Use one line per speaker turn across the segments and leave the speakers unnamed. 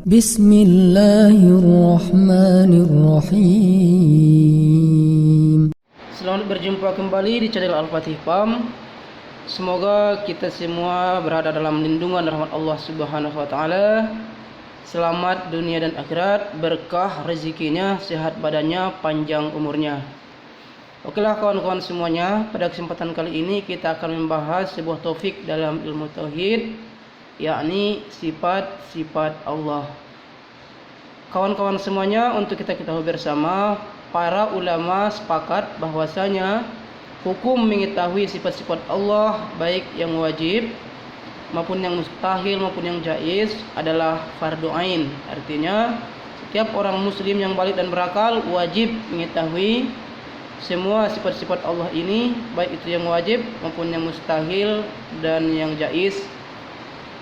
Bismillahirrahmanirrahim.
Selamat berjumpa kembali di channel Al-Fatih PAM. Semoga kita semua berada dalam lindungan rahmat Allah Subhanahu wa taala. Selamat dunia dan akhirat, berkah rezekinya, sehat badannya, panjang umurnya. Okelah kawan-kawan semuanya, pada kesempatan kali ini kita akan membahas sebuah topik dalam ilmu tauhid, yakni sifat-sifat Allah. Kawan-kawan semuanya, untuk kita ketahui bersama, para ulama sepakat bahwasanya hukum mengetahui sifat-sifat Allah, baik yang wajib maupun yang mustahil maupun yang jaiz, adalah fardu ain. Artinya setiap orang muslim yang balik dan berakal wajib mengetahui semua sifat-sifat Allah ini, baik itu yang wajib maupun yang mustahil dan yang jaiz,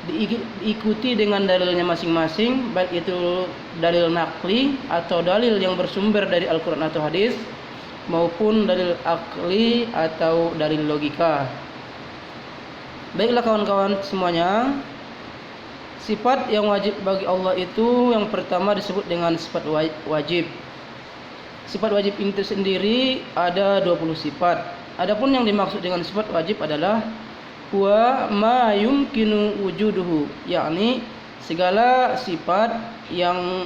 diikuti dengan dalilnya masing-masing, baik itu dalil nakli atau dalil yang bersumber dari Al-Quran atau hadis, maupun dalil akli atau dalil logika. Baiklah kawan-kawan semuanya, sifat yang wajib bagi Allah itu yang pertama disebut dengan sifat wajib. Sifat wajib itu sendiri ada 20 sifat. Adapun yang dimaksud dengan sifat wajib adalah wa ma yumkinu wujuduhu, yakni segala sifat yang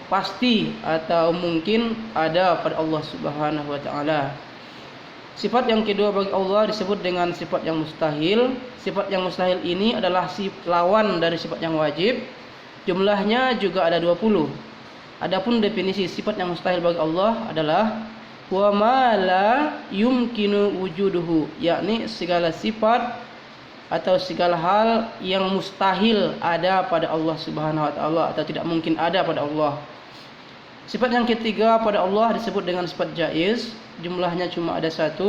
pasti atau mungkin ada pada Allah Subhanahu wa taala. Sifat yang kedua bagi Allah disebut dengan sifat yang mustahil. Sifat yang mustahil ini adalah lawan dari sifat yang wajib. Jumlahnya juga ada 20. Adapun definisi sifat yang mustahil bagi Allah adalah wa ma la yumkinu wujuduhu, yakni segala sifat atau segala hal yang mustahil ada pada Allah Subhanahu wa taala atau tidak mungkin ada pada Allah. Sifat yang ketiga pada Allah disebut dengan sifat jaiz, jumlahnya cuma ada 1.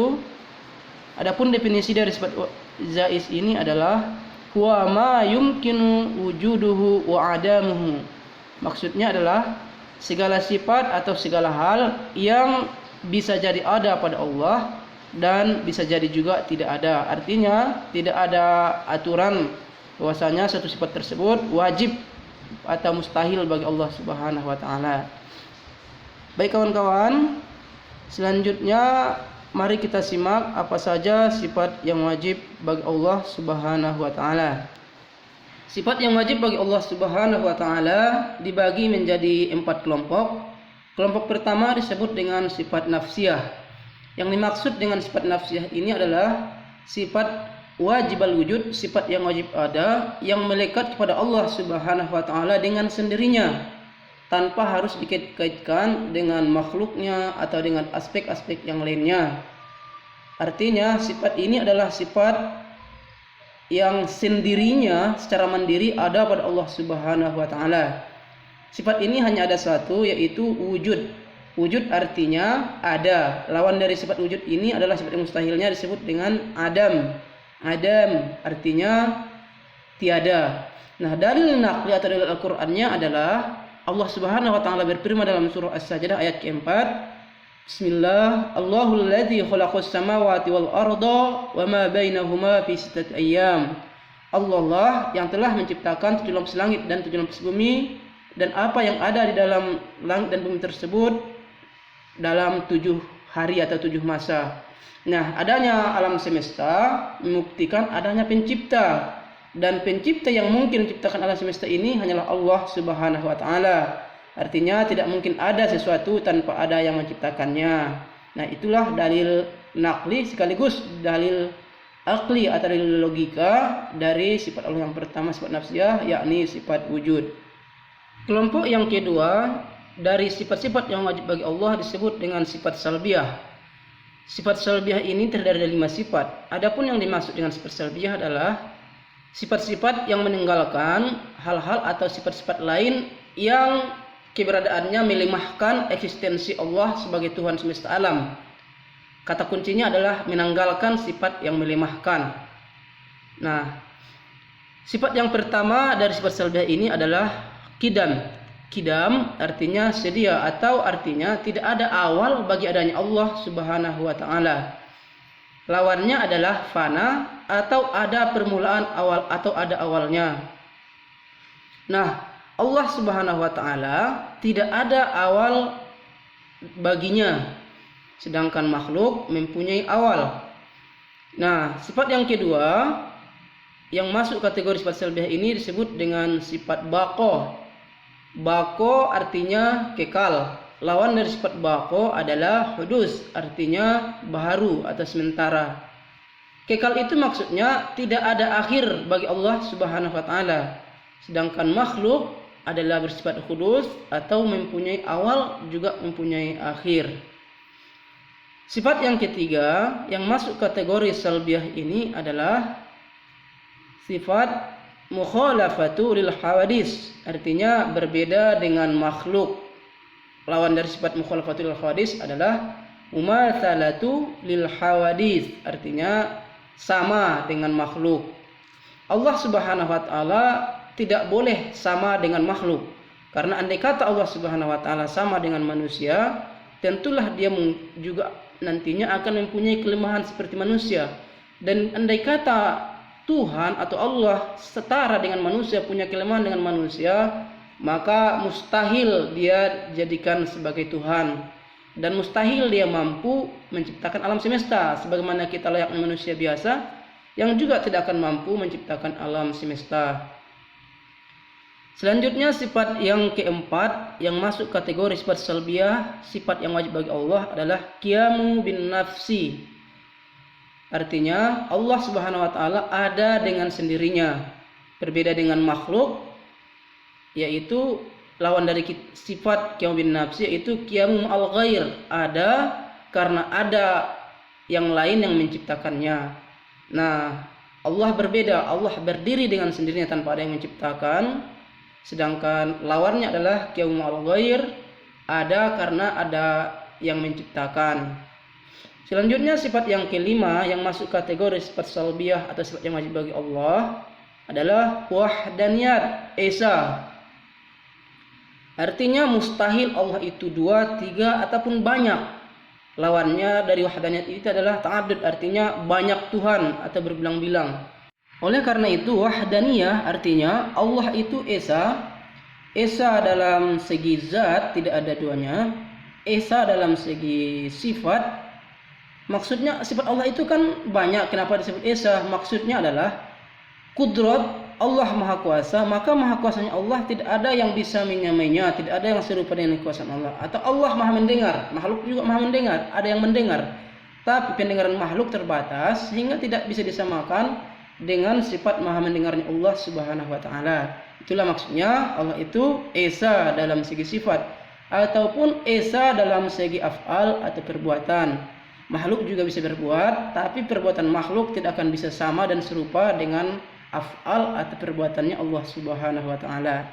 Adapun definisi dari sifat jaiz ini adalah wa ma yumkinu wujuduhu wa adamuhu. Maksudnya adalah segala sifat atau segala hal yang bisa jadi ada pada Allah dan bisa jadi juga tidak ada. Artinya tidak ada aturan bahwasanya satu sifat tersebut wajib atau mustahil bagi Allah Subhanahu wa taala. Baik kawan-kawan, selanjutnya mari kita simak apa saja sifat yang wajib bagi Allah Subhanahu wa taala. Sifat yang wajib bagi Allah Subhanahu wa taala dibagi menjadi 4 kelompok. Kelompok pertama disebut dengan sifat nafsiyah. Yang dimaksud dengan sifat nafsiyah ini adalah sifat wajibal wujud, sifat yang wajib ada, yang melekat kepada Allah Subhanahu wa taala dengan sendirinya, tanpa harus dikait-kaitkan dengan makhluknya atau dengan aspek-aspek yang lainnya. Artinya sifat ini adalah sifat yang sendirinya secara mandiri ada pada Allah Subhanahu wa taala. Sifat ini hanya ada 1, yaitu wujud. Wujud artinya ada. Lawan dari sifat wujud ini adalah sifat yang mustahilnya disebut dengan adam. Adam artinya tiada. Nah, dalil nakli atau dalil Al-Qur'annya adalah Allah Subhanahu wa taala berfirman dalam surah As-Sajdah ayat keempat, Bismillah, Allahul ladzi khalaqas samawati wal arda wa ma bainahuma fi sittati ayyam. Allah yang telah menciptakan 7 lapis langit dan 7 lapis bumi, dan apa yang ada di dalam langit dan bumi tersebut dalam 7 hari atau 7 masa. Nah, adanya alam semesta membuktikan adanya pencipta, dan pencipta yang mungkin menciptakan alam semesta ini hanyalah Allah Subhanahu wa taala. Artinya tidak mungkin ada sesuatu tanpa ada yang menciptakannya. Nah, itulah dalil nakli sekaligus dalil akli atau dalil logika dari sifat Allah yang pertama, sifat nafsiyah, yakni sifat wujud. Kelompok yang kedua dari sifat-sifat yang wajib bagi Allah disebut dengan sifat salbiyah. Sifat salbiyah ini terdiri dari 5 sifat. Adapun yang dimaksud dengan sifat salbiyah adalah sifat-sifat yang meninggalkan hal-hal atau sifat-sifat lain yang keberadaannya melemahkan eksistensi Allah sebagai Tuhan semesta alam. Kata kuncinya adalah menanggalkan sifat yang melemahkan. Nah, sifat yang pertama dari sifat salbiyah ini adalah Kidam. Kidam artinya sedia atau artinya tidak ada awal bagi adanya Allah Subhanahu wa taala. Lawannya adalah fana atau ada permulaan awal atau ada awalnya. Nah, Allah Subhanahu wa taala tidak ada awal baginya, sedangkan makhluk mempunyai awal. Nah, sifat yang kedua yang masuk kategori sifat salbiyah ini disebut dengan sifat baqo. Baqo artinya kekal. Lawan dari sifat baqo adalah hudus, artinya baharu atau sementara. Kekal itu maksudnya tidak ada akhir bagi Allah Subhanahu wa taala. Sedangkan makhluk adalah bersifat hudus atau mempunyai awal juga mempunyai akhir. Sifat yang ketiga yang masuk kategori salbiyah ini adalah sifat mukhalafatu lil hawadis, artinya berbeda dengan makhluk. Lawan dari sifat mukhalafatu lil hawadis adalah mumatsalatu lil hawadis, artinya sama dengan makhluk. Allah Subhanahu wa taala tidak boleh sama dengan makhluk, karena andai kata Allah Subhanahu wa taala sama dengan manusia, tentulah dia juga nantinya akan mempunyai kelemahan seperti manusia. Dan andai kata Tuhan atau Allah setara dengan manusia, punya kelemahan dengan manusia, maka mustahil dia jadikan sebagai Tuhan, dan mustahil dia mampu menciptakan alam semesta sebagaimana kita layaknya manusia biasa yang juga tidak akan mampu menciptakan alam semesta. Selanjutnya sifat yang keempat yang masuk kategori sifat salbiyah, sifat yang wajib bagi Allah adalah qiyamu bin nafsi. Artinya Allah Subhanahu wa taala ada dengan sendirinya, berbeda dengan makhluk, yaitu lawan dari sifat qiyamu bin nafsi yaitu qiyamu al ghair, ada karena ada yang lain yang menciptakannya. Nah, Allah berbeda, Allah berdiri dengan sendirinya tanpa ada yang menciptakan. Sedangkan lawannya adalah qiyamu al ghair, ada karena ada yang menciptakan. Selanjutnya sifat yang kelima yang masuk kategori sifat salbiyah atau sifat yang wajib bagi Allah adalah wahdaniyat, esa. Artinya mustahil Allah itu dua, tiga ataupun banyak. Lawannya dari wahdaniyat itu adalah ta'addud, artinya banyak Tuhan atau berbilang-bilang. Oleh karena itu wahdaniyah artinya Allah itu esa. Esa dalam segi zat tidak ada duanya, esa dalam segi sifat. Maksudnya sifat Allah itu kan banyak. Kenapa disebut esa? Maksudnya adalah kudrat Allah Maha Kuasa, maka Maha Kuasanya Allah tidak ada yang bisa menyamainya, tidak ada yang serupa dengan kekuasaan Allah. Atau Allah Maha mendengar, makhluk juga Maha mendengar, ada yang mendengar. Tapi pendengaran makhluk terbatas sehingga tidak bisa disamakan dengan sifat Maha mendengarnya Allah Subhanahu wa taala. Itulah maksudnya Allah itu esa dalam segi sifat ataupun esa dalam segi af'al atau perbuatan. Makhluk juga bisa berbuat, tapi perbuatan makhluk tidak akan bisa sama dan serupa dengan af'al atau perbuatannya Allah Subhanahu wa taala.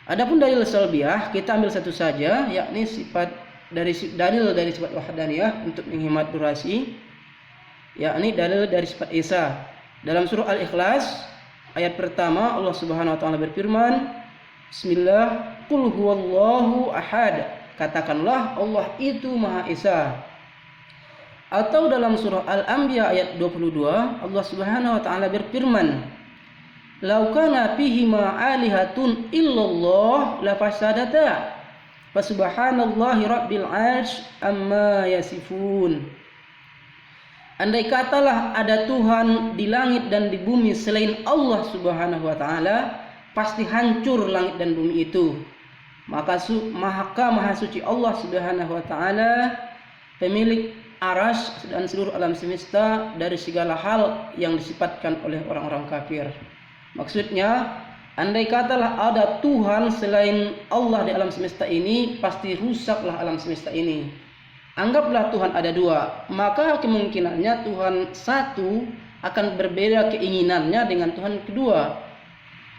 Adapun dalil salbiyah kita ambil satu saja, yakni dalil dari sifat wahdaniyah untuk menghemat durasi, yakni dalil dari sifat esa. Dalam surah Al-Ikhlas ayat pertama Allah Subhanahu wa taala berfirman, Bismillah, qul huwallahu ahad. Katakanlah Allah itu Maha Esa. Atau dalam surah Al-Anbiya ayat 22 Allah Subhanahu wa taala berfirman, "Lau kana fihima alihatun illallah lafasadata. Fasubhanallahi rabbil 'arsy amma yasifun." Andai katalah ada Tuhan di langit dan di bumi selain Allah Subhanahu wa taala, pasti hancur langit dan bumi itu. Maka Maha Suci Allah Subhanahu wa taala, pemilik aras dan seluruh alam semesta dari segala hal yang disifatkan oleh orang-orang kafir. Maksudnya, andai katalah ada Tuhan selain Allah di alam semesta ini, pasti rusaklah alam semesta ini. Anggaplah Tuhan ada dua, maka kemungkinannya Tuhan satu akan berbeda keinginannya dengan Tuhan kedua.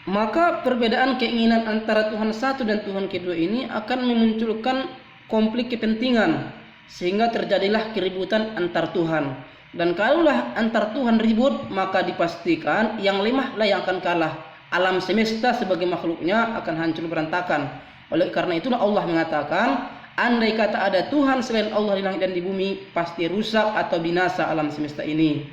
Maka perbedaan keinginan antara Tuhan satu dan Tuhan kedua ini akan memunculkan konflik kepentingan, sehingga terjadilah keributan antar Tuhan. Dan kalaulah antar Tuhan ribut, maka dipastikan yang lemah lah yang akan kalah. Alam semesta sebagai makhluknya akan hancur berantakan. Oleh karena itulah Allah mengatakan, andai kata ada Tuhan selain Allah di langit dan di bumi, pasti rusak atau binasa alam semesta ini.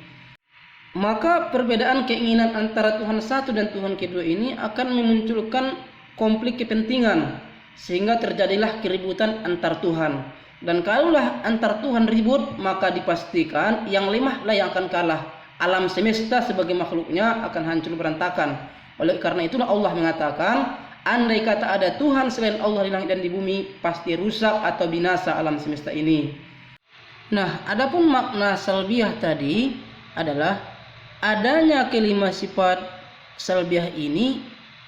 Maka perbedaan keinginan antara Tuhan satu dan Tuhan kedua ini akan memunculkan konflik kepentingan, sehingga terjadilah keributan antar Tuhan. Dan kalaulah antar Tuhan ribut, maka dipastikan yang lemahlah yang akan kalah. Alam semesta sebagai makhluknya akan hancur berantakan. Oleh karena itulah Allah mengatakan, andai kata ada Tuhan selain Allah di langit dan di bumi, pasti rusak atau binasa alam semesta ini. Nah, adapun makna salbiyah tadi adalah adanya kelima sifat salbiyah ini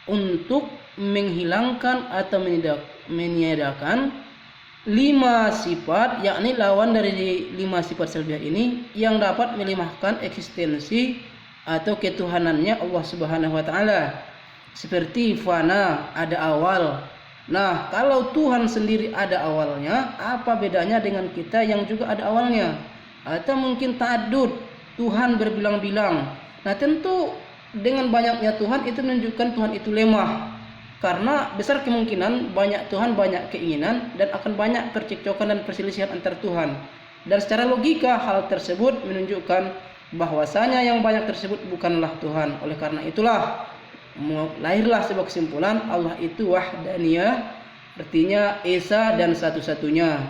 untuk menghilangkan atau meniadakan 5 sifat, yakni lawan dari 5 sifat salbiyah ini yang dapat melemahkan eksistensi atau ketuhanannya Allah Subhanahu wa taala. Seperti fana, ada awal. Nah, kalau Tuhan sendiri ada awalnya, apa bedanya dengan kita yang juga ada awalnya? Atau mungkin ta'addud, Tuhan berbilang-bilang. Nah, tentu dengan banyaknya Tuhan itu menunjukkan Tuhan itu lemah. Karena besar kemungkinan banyak Tuhan, banyak keinginan, dan akan banyak percekcokan dan perselisihan antar Tuhan. Dan secara logika hal tersebut menunjukkan bahwasanya yang banyak tersebut bukanlah Tuhan. Oleh karena itulah lahirlah sebuah kesimpulan Allah itu wahdaniyah, artinya esa dan satu-satunya.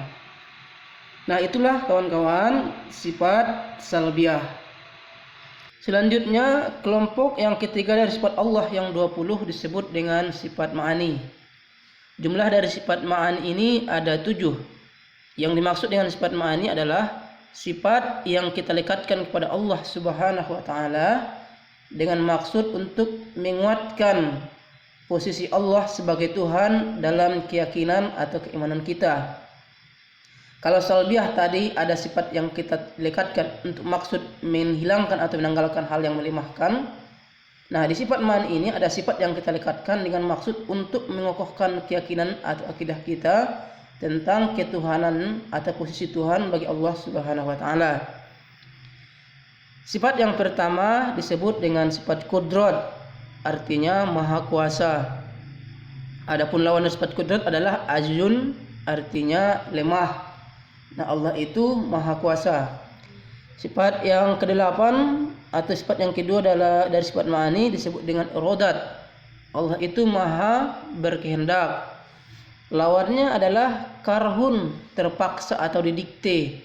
Nah, itulah kawan-kawan sifat salbiyah. Selanjutnya kelompok yang ketiga dari sifat Allah yang 20 disebut dengan sifat ma'ani. Jumlah dari sifat ma'ani ini ada 7. Yang dimaksud dengan sifat ma'ani adalah sifat yang kita lekatkan kepada Allah Subhanahu wa taala dengan maksud untuk menguatkan posisi Allah sebagai Tuhan dalam keyakinan atau keimanan kita. Kalau salbiyah tadi ada sifat yang kita lekatkan untuk maksud menghilangkan atau menanggalkan hal yang melemahkan. Nah, di sifat ma'ani ini ada sifat yang kita lekatkan dengan maksud untuk mengokohkan keyakinan atau akidah kita tentang ketuhanan atau posisi Tuhan bagi Allah Subhanahu wa taala. Sifat yang pertama disebut dengan sifat kudrat, artinya maha kuasa. Adapun lawan sifat kudrat adalah ajzun, artinya lemah. Nah, Allah itu maha kuasa. Sifat yang kedelapan atau sifat yang kedua adalah dari sifat ma'ani disebut dengan irodat. Allah itu maha berkehendak. Lawannya adalah karhun, terpaksa atau didikte.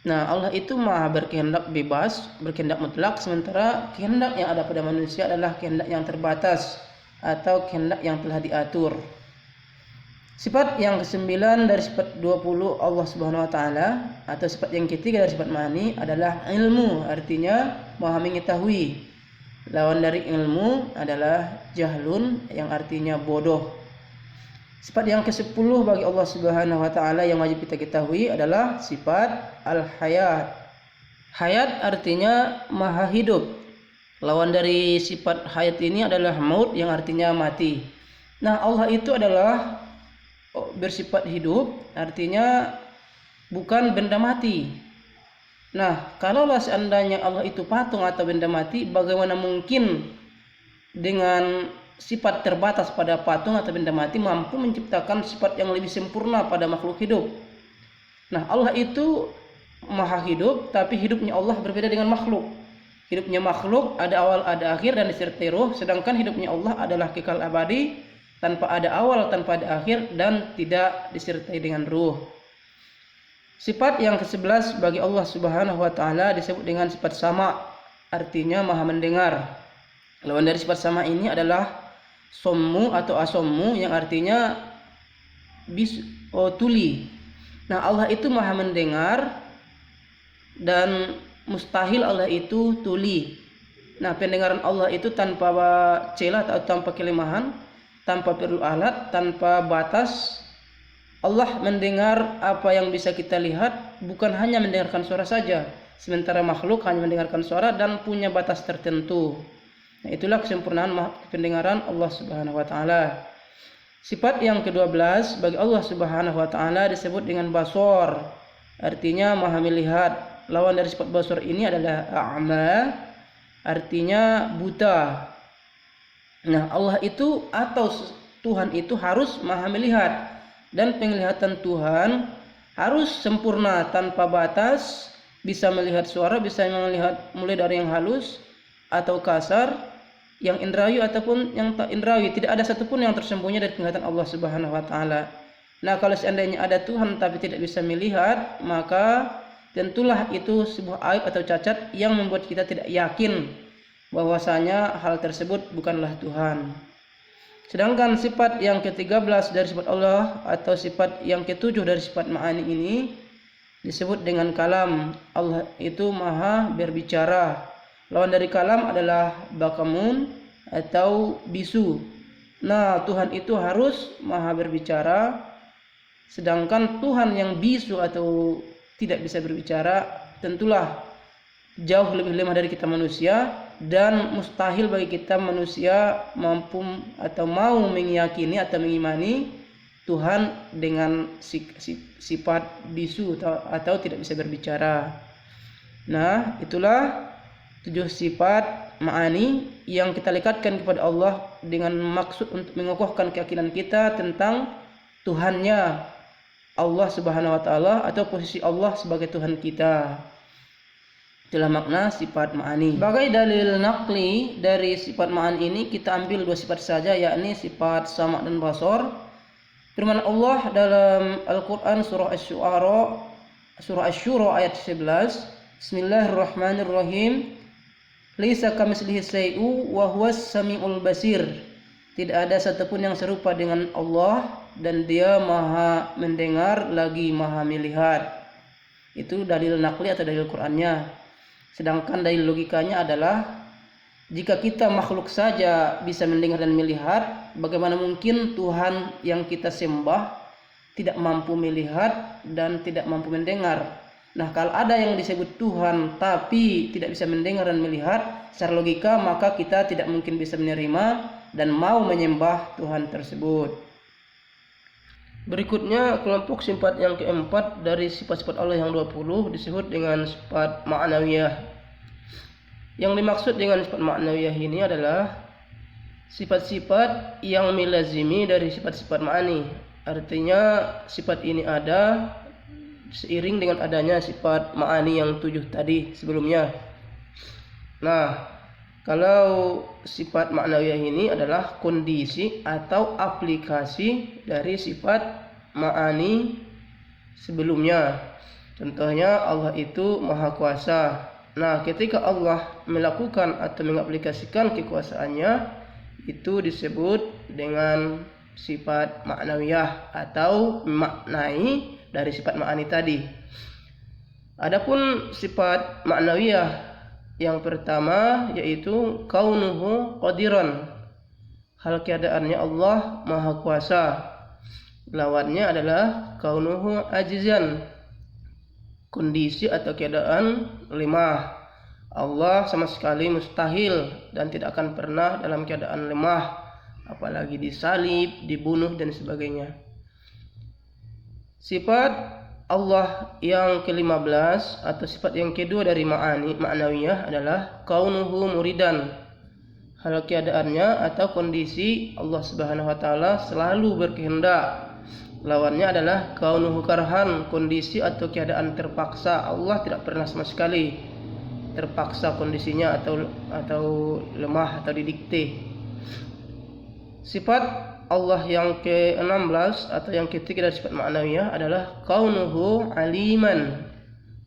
Nah, Allah itu maha berkehendak bebas, berkehendak mutlak, sementara kehendak yang ada pada manusia adalah kehendak yang terbatas atau kehendak yang telah diatur. Sifat yang ke-9 dari sifat 20 Allah Subhanahu wa taala atau sifat yang ketiga dari sifat ma'ani adalah ilmu, artinya maha mengetahui. Lawan dari ilmu adalah jahlun, yang artinya bodoh. Sifat yang ke-10 bagi Allah Subhanahu wa taala yang wajib kita ketahui adalah sifat al-hayat. Hayat artinya maha hidup. Lawan dari sifat hayat ini adalah maut, yang artinya mati. Nah, Allah itu adalah bersifat hidup, artinya bukan benda mati. Nah, kalaulah seandainya Allah itu patung atau benda mati, bagaimana mungkin dengan sifat terbatas pada patung atau benda mati mampu menciptakan sifat yang lebih sempurna pada makhluk hidup? Nah, Allah itu maha hidup, tapi hidupnya Allah berbeda dengan makhluk. Hidupnya makhluk ada awal ada akhir dan disertai ruh, sedangkan hidupnya Allah adalah kekal abadi, tanpa ada awal, tanpa ada akhir, dan tidak disertai dengan ruh. Sifat yang ke-11 bagi Allah Subhanahu wa taala disebut dengan sifat sama, artinya maha mendengar. Lawan dari sifat sama ini adalah sommu atau asommu, yang artinya tuli. Nah, Allah itu maha mendengar dan mustahil Allah itu tuli. Nah, pendengaran Allah itu tanpa celah atau tanpa kelemahan, tanpa perlu alat, tanpa batas. Allah mendengar apa yang bisa kita lihat, bukan hanya mendengarkan suara saja, sementara makhluk hanya mendengarkan suara dan punya batas tertentu. Nah, itulah kesempurnaan pendengaran Allah Subhanahu wa taala. Sifat yang ke-12 bagi Allah Subhanahu wa taala disebut dengan basor, artinya maha melihat. Lawan dari sifat basor ini adalah a'ma, artinya buta. Nah, Allah itu atau Tuhan itu harus maha melihat, dan penglihatan Tuhan harus sempurna tanpa batas bisa melihat suara, bisa melihat mulai dari yang halus atau kasar, yang indrawi ataupun yang tak indrawi. Tidak ada satupun yang tersembunyi dari penglihatan Allah Subhanahu wa taala. Nah, kalau seandainya ada Tuhan tapi tidak bisa melihat, maka tentulah itu sebuah aib atau cacat yang membuat kita tidak yakin bahwasanya hal tersebut bukanlah Tuhan. Sedangkan sifat yang ke-13 dari sifat Allah atau sifat yang ke-7 dari sifat ma'ani ini disebut dengan kalam. Allah itu maha berbicara. Lawan dari kalam adalah bakamun atau bisu. Nah, Tuhan itu harus maha berbicara, sedangkan Tuhan yang bisu atau tidak bisa berbicara tentulah jauh lebih lemah dari kita manusia, dan mustahil bagi kita manusia mampu atau mau meyakini atau mengimani Tuhan dengan sifat bisu atau tidak bisa berbicara. Nah, itulah 7 sifat ma'ani yang kita lekatkan kepada Allah dengan maksud untuk mengokohkan keyakinan kita tentang Tuhannya Allah Subhanahu wa taala atau posisi Allah sebagai Tuhan kita. Itulah makna sifat ma'ani. Sebagai dalil naqli dari sifat ma'ani ini kita ambil 2 sifat saja, yakni sifat sama' dan basar. Firman Allah dalam Al-Qur'an surah Asy-Syura ayat 11, Bismillahirrahmanirrahim. Laisa kamitslihi syai'un wa huwas samiul basir. Tidak ada satupun yang serupa dengan Allah dan Dia maha mendengar lagi maha melihat. Itu dalil naqli atau dalil Qur'annya. Sedangkan dalil logikanya adalah jika kita makhluk saja bisa mendengar dan melihat, bagaimana mungkin Tuhan yang kita sembah tidak mampu melihat dan tidak mampu mendengar? Nah, kalau ada yang disebut Tuhan tapi tidak bisa mendengar dan melihat, secara logika maka kita tidak mungkin bisa menerima dan mau menyembah Tuhan tersebut. Berikutnya kelompok sifat yang keempat dari sifat-sifat Allah yang 20 disebut dengan sifat ma'nawiyah. Yang dimaksud dengan sifat ma'nawiyah ini adalah sifat-sifat yang melazimi dari sifat-sifat ma'ani. Artinya sifat ini ada seiring dengan adanya sifat ma'ani yang 7 tadi sebelumnya. Nah, kalau sifat ma'nawiyah ini adalah kondisi atau aplikasi dari sifat ma'ani sebelumnya. Contohnya Allah itu maha kuasa. Nah, ketika Allah melakukan atau mengaplikasikan kekuasaannya, itu disebut dengan sifat ma'nawiyah atau memaknai dari sifat ma'ani tadi. Adapun sifat ma'nawiyah yang pertama yaitu kaunuhu qadiran. Hal keadaannya Allah maha kuasa. Lawannya adalah kaunuhu ajizan. Kondisi atau keadaan lemah. Allah sama sekali mustahil dan tidak akan pernah dalam keadaan lemah, apalagi disalib, dibunuh dan sebagainya. Sifat Allah yang ke-15 atau sifat yang kedua dari ma'nawiyah adalah kaunuhu muridan. Hal keadaannya atau kondisi Allah Subhanahu wa taala selalu berkehendak. Lawannya adalah kaunuhu karhan, kondisi atau keadaan terpaksa. Allah tidak pernah sama sekali terpaksa kondisinya atau lemah atau didikte. Sifat Allah yang ke-16 atau yang ketiga dari sifat ma'nawiyah adalah kaunuhu aliman.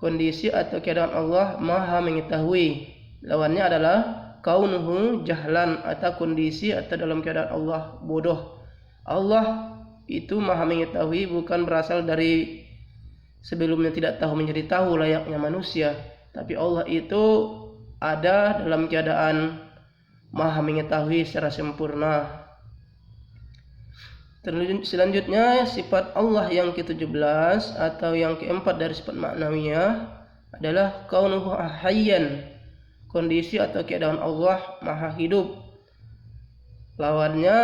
Kondisi atau keadaan Allah maha mengetahui. Lawannya adalah kaunuhu jahlan atau kondisi atau dalam keadaan Allah bodoh. Allah itu maha mengetahui bukan berasal dari sebelumnya tidak tahu menjadi tahu layaknya manusia, tapi Allah itu ada dalam keadaan maha mengetahui secara sempurna. Selanjutnya sifat Allah yang ke-17 atau yang keempat dari sifat ma'nawiyah adalah kaunuhu hayyan. Kondisi atau keadaan Allah maha hidup. Lawannya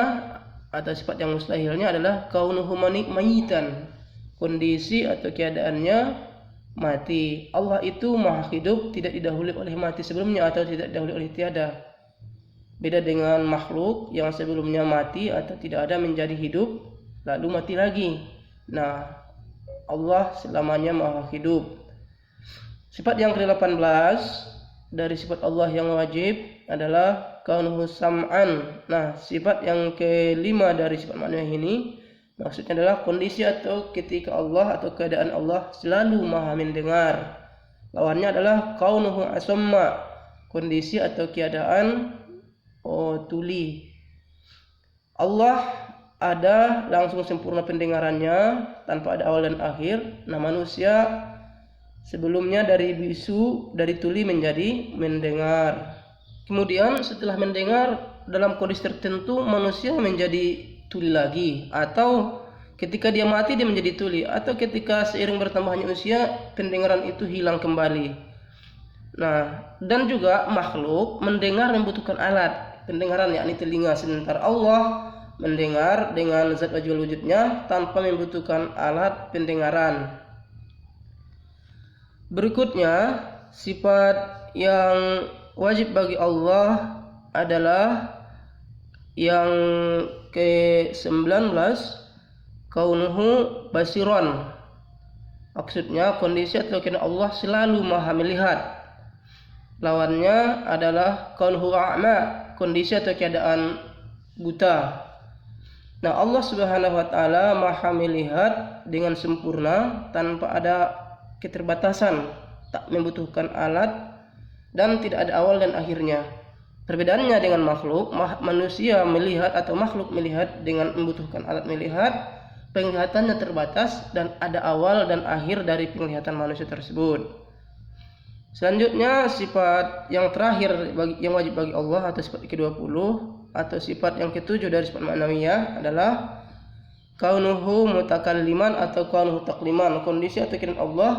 atau sifat yang mustahilnya adalah kaunuhu mayitan. Kondisi atau keadaannya mati. Allah itu maha hidup, tidak didahului oleh mati sebelumnya atau tidak didahului oleh tiada. Beda dengan makhluk yang sebelumnya mati atau tidak ada menjadi hidup lalu mati lagi. Nah, Allah selamanya maha hidup. Sifat yang ke-18 dari sifat Allah yang wajib adalah kaunuhu sam'an. Nah, sifat yang ke-5 dari sifat ma'nawiyah ini maksudnya adalah kondisi atau ketika Allah atau keadaan Allah selalu maha mendengar. Lawannya adalah kaunuhu asamma, kondisi atau keadaan tuli. Allah ada langsung sempurna pendengarannya tanpa ada awal dan akhir. Nah, manusia sebelumnya dari bisu, dari tuli menjadi mendengar. Kemudian setelah mendengar dalam kondisi tertentu manusia menjadi tuli lagi, atau ketika dia mati dia menjadi tuli, atau ketika seiring bertambahnya usia pendengaran itu hilang kembali. Nah, dan juga makhluk mendengar membutuhkan alat pendengaran, yakni telinga, sementara Allah mendengar dengan zat wajib wujudnya tanpa membutuhkan alat pendengaran. Berikutnya, sifat yang wajib bagi Allah adalah yang ke-19, kaunuhu basiron. Maksudnya kondisi atau keadaan Allah selalu maha melihat. Lawannya adalah kaunuhu a'ma, kondisi atau keadaan buta. Nah, Allah Subhanahu wa taala maha melihat dengan sempurna tanpa ada keterbatasan, tak membutuhkan alat dan tidak ada awal dan akhirnya. Perbedaannya dengan makhluk, manusia melihat atau makhluk melihat dengan membutuhkan alat melihat, penglihatannya terbatas dan ada awal dan akhir dari penglihatan manusia tersebut. Selanjutnya, sifat yang terakhir yang wajib bagi Allah atau sifat ke-20 atau sifat yang ke-7 dari sifat ma'nawiyah adalah kaunuhu mutakalliman atau kaunuhu takliman, kondisi atau keadaan Allah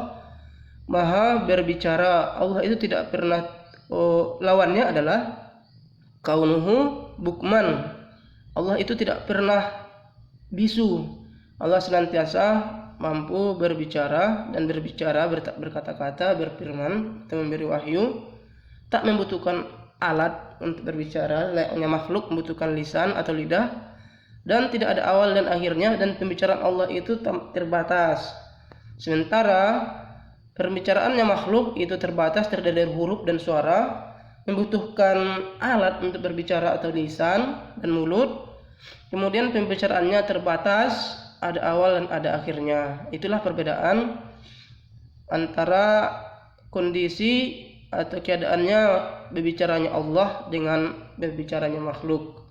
maha berbicara. Allah itu tidak pernah, lawannya adalah kaunuhu bukman, Allah itu tidak pernah bisu. Allah senantiasa mampu berbicara dan berkata-kata, berfirman atau memberi wahyu, tak membutuhkan alat untuk berbicara layaknya makhluk membutuhkan lisan atau lidah, dan tidak ada awal dan akhirnya, dan pembicaraan Allah itu terbatas. Sementara pembicaraannya makhluk itu terbatas, terdiri dari huruf dan suara, membutuhkan alat untuk berbicara atau lisan dan mulut. Kemudian pembicaraannya terbatas, ada awal dan ada akhirnya. Itulah perbedaan antara kondisi atau keadaannya berbicaranya Allah dengan berbicaranya makhluk.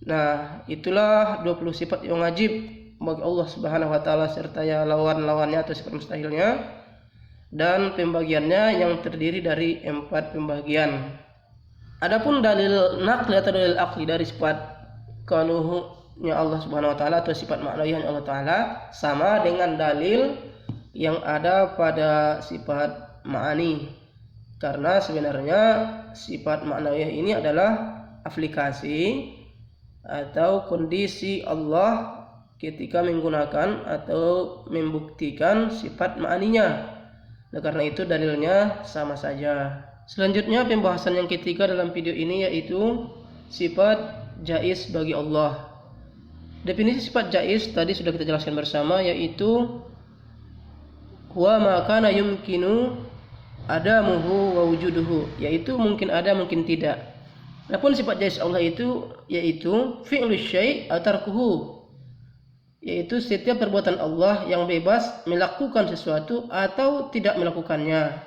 Nah, itulah 20 sifat yang wajib bagi Allah Subhanahu wa taala serta ya lawan-lawannya atau sifat mustahilnya, dan pembagiannya yang terdiri dari 4 pembagian. Adapun dalil naqli atau dalil aqli dari sifat kaunuhnya Allah Subhanahu wa taala atau sifat ma'nawiyahnya Allah taala sama dengan dalil yang ada pada sifat ma'ani. Karena sebenarnya sifat ma'nawiyah ini adalah aplikasi atau kondisi Allah ketika menggunakan atau membuktikan sifat ma'aninya. Nah, karena itu dalilnya sama saja. Selanjutnya, pembahasan yang ketiga dalam video ini yaitu sifat jaiz bagi Allah. Definisi sifat jaiz tadi sudah kita jelaskan bersama, yaitu huwa ma kana yumkinu adamuhu wa wujuduhu, yaitu mungkin ada mungkin tidak. Adapun sifat jaiz Allah itu yaitu fi'lu syai' atau tarkuhu, yaitu setiap perbuatan Allah yang bebas melakukan sesuatu atau tidak melakukannya.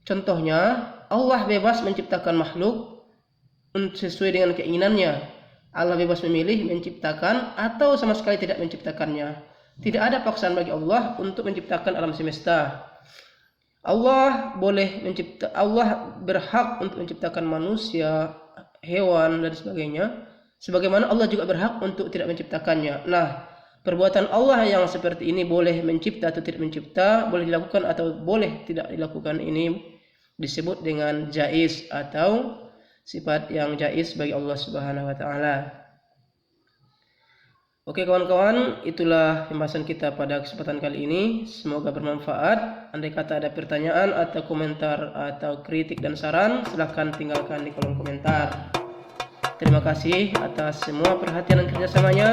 Contohnya, Allah bebas menciptakan makhluk sesuai dengan keinginannya. Allah bebas memilih menciptakan atau sama sekali tidak menciptakannya. Tidak ada paksaan bagi Allah untuk menciptakan alam semesta. Allah berhak untuk menciptakan manusia, hewan dan sebagainya, sebagaimana Allah juga berhak untuk tidak menciptakannya. Nah, perbuatan Allah yang seperti ini boleh mencipta atau tidak mencipta, boleh dilakukan atau boleh tidak dilakukan, ini disebut dengan jaiz atau sifat yang jaiz bagi Allah Subhanahu wa taala. Oke kawan-kawan, itulah pembahasan kita pada kesempatan kali ini. Semoga bermanfaat. Andai kata ada pertanyaan atau komentar atau kritik dan saran, silahkan tinggalkan di kolom komentar. Terima kasih atas semua perhatian dan kerjasamanya.